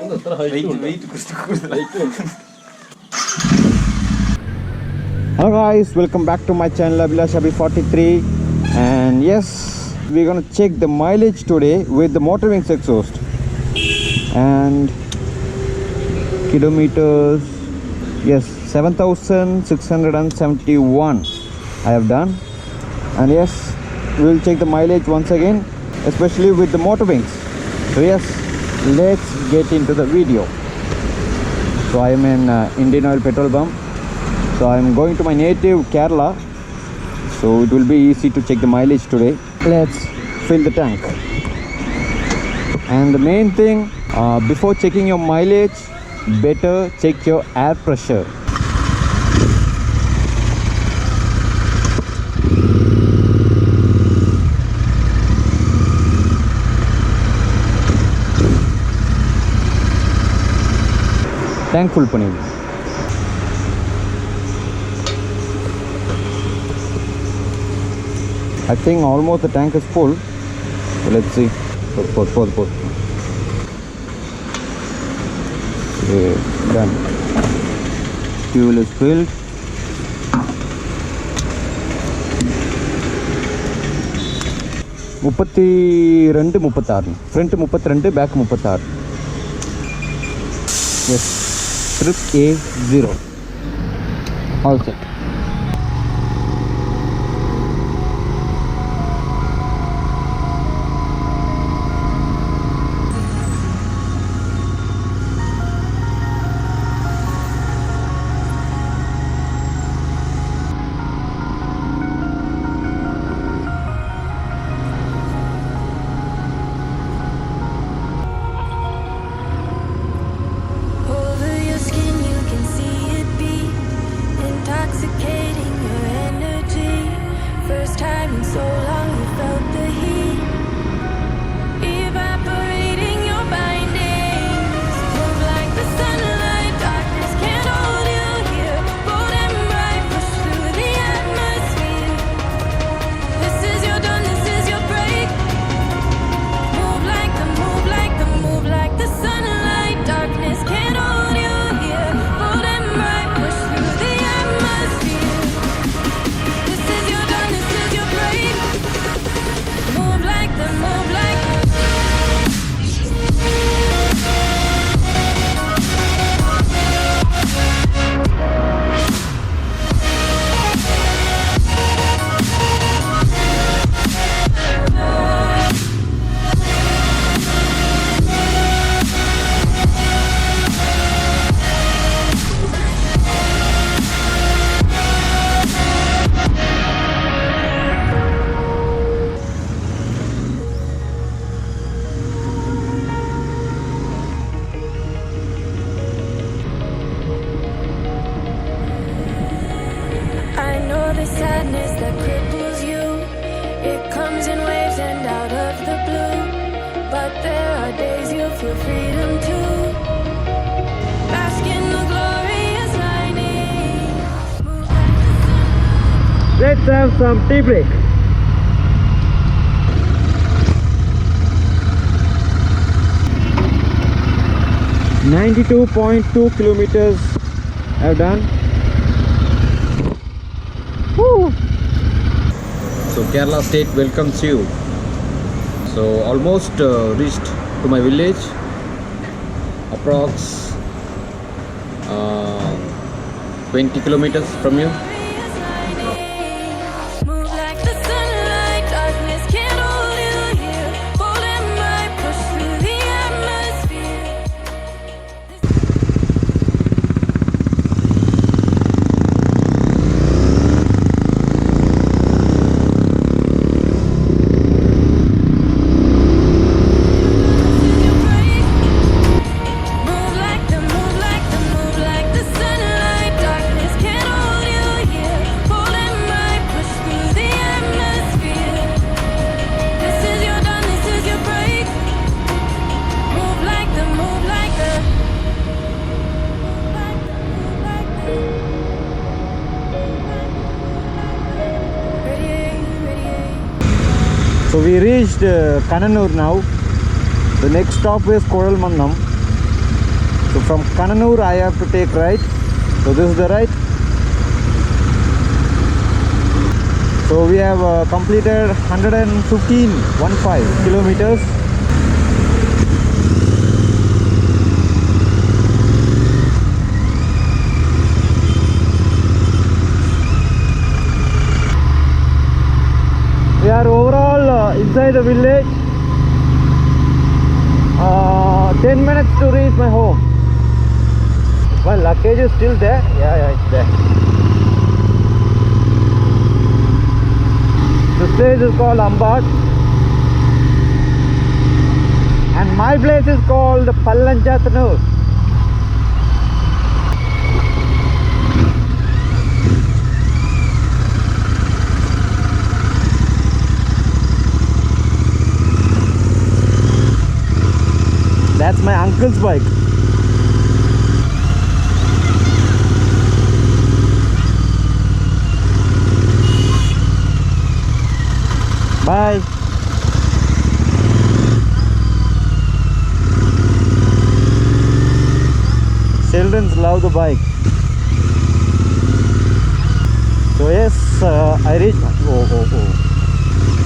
Hello guys, welcome back to my channel Abhilashabi43, and yes, we're gonna check the mileage today with the MotoWings exhaust. And kilometers, yes, 7,671 I have done. And yes, we'll check the mileage once again, especially with the MotoWings. So yes, let's get into the video. So I am in Indian Oil petrol pump. So I am going to my native Kerala, so it will be easy to check the mileage today. Let's fill the tank. And the main thing, before checking your mileage, better check your air pressure. Tank full pani. I think almost the tank is full. So let's see. Pause. Okay, done. Fuel is filled. Front 32, back 36. Yes, trip A0. All set. Sadness that cripples you, it comes in waves and out of the blue. But there are days you feel freedom too. Bask in the glorious lightning. Let's have some tea break. .2 kilometers I've done. Woo. So Kerala state welcomes you. So almost reached to my village, approx 20 kilometers from you. So we reached Kannanur now. The next stop is Kodalmannam. So from Kananur I have to take right. So this is the right. So we have completed 115 kilometers. We are overall inside the village. 10 minutes to reach my home. My luggage is still there. Yeah, it's there. The place is called Ambat, and my place is called Pallanjathanur. That's my uncle's bike. Bye. Children love the bike. So yes, I reached my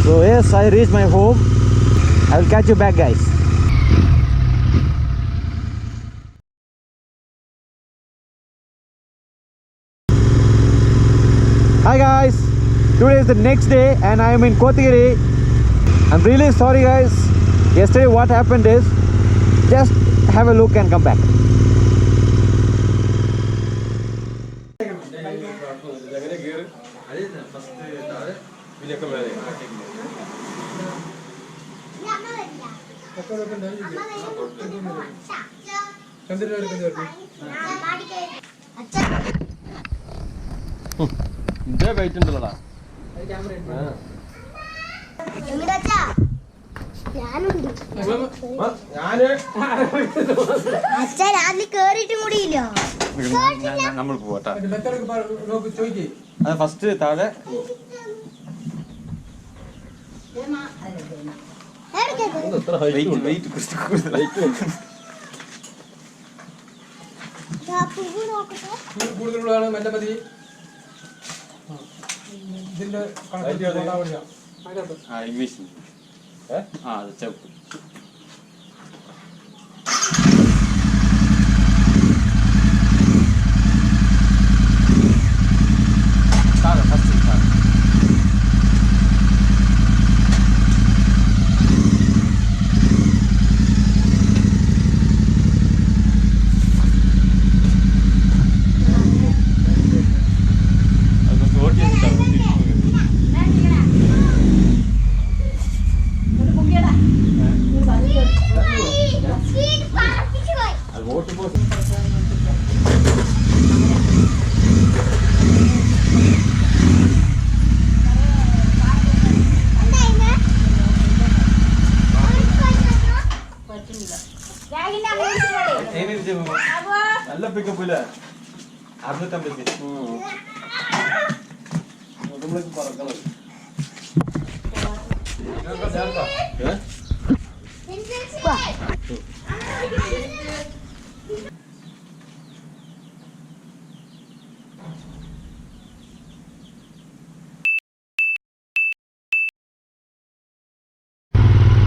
So yes, I reached my home. I will catch you back, guys. Hi guys, today is the next day and I am in Kothagiri. I'm really sorry guys. Yesterday what happened is, just have a look and come back.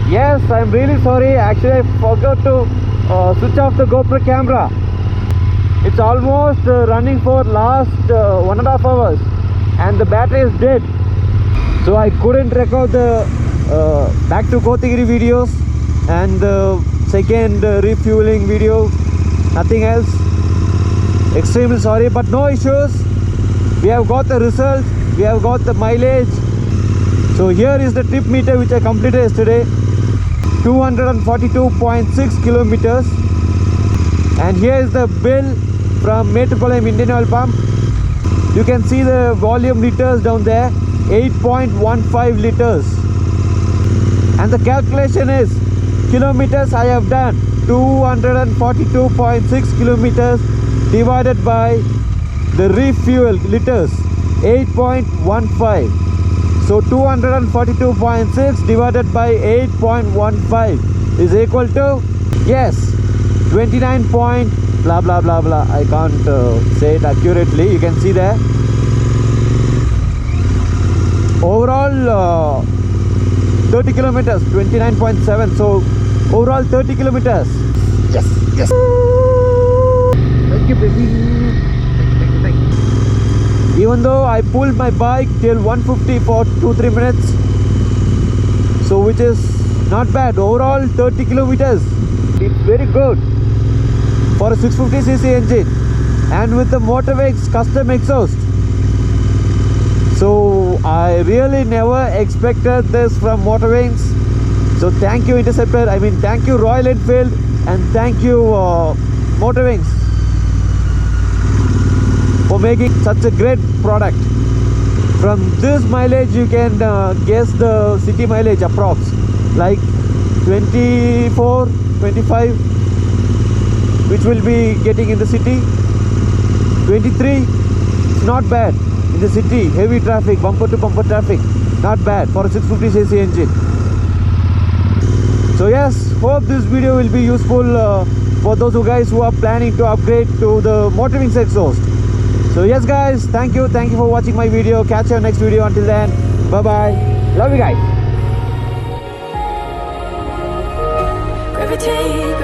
Yes, I'm really sorry. Actually, I forgot to switch off the GoPro camera. It's almost running for last 1.5 hours and the battery is dead. So I couldn't record the back to Kothagiri videos and the second refueling video. Nothing else. Extremely sorry, but no issues. We have got the result. We have got the mileage. So here is the trip meter which I completed yesterday. 242.6 kilometers. And here is the bill from Metropolitan Indian Oil Pump. You can see the volume liters down there, 8.15 liters. And the calculation is kilometers I have done, 242.6 kilometers divided by the refuel liters, 8.15. So 242.6 divided by 8.15 is equal to, yes, 29.8 blah blah blah blah. I can't say it accurately. You can see there. Overall 30 kilometers, 29.7. So overall 30 kilometers. Yes, yes. Thank you, baby. Thank you. Even though I pulled my bike till 150 for 2-3 minutes, so which is not bad. Overall 30 kilometers. It's very good for a 650cc engine and with the MotoWings custom exhaust. So I really never expected this from MotoWings. So thank you Interceptor, I mean thank you Royal Enfield, and thank you MotoWings for making such a great product. From this mileage you can guess the city mileage approx, like 24, 25, which will be getting in the city. 23, it's not bad in the city, heavy traffic, bumper to bumper traffic, not bad for a 650cc engine. So yes, hope this video will be useful for those guys who are planning to upgrade to the MotoWings exhaust. So yes guys, thank you for watching my video. Catch you next video. Until then, bye bye, love you guys. Gravitate,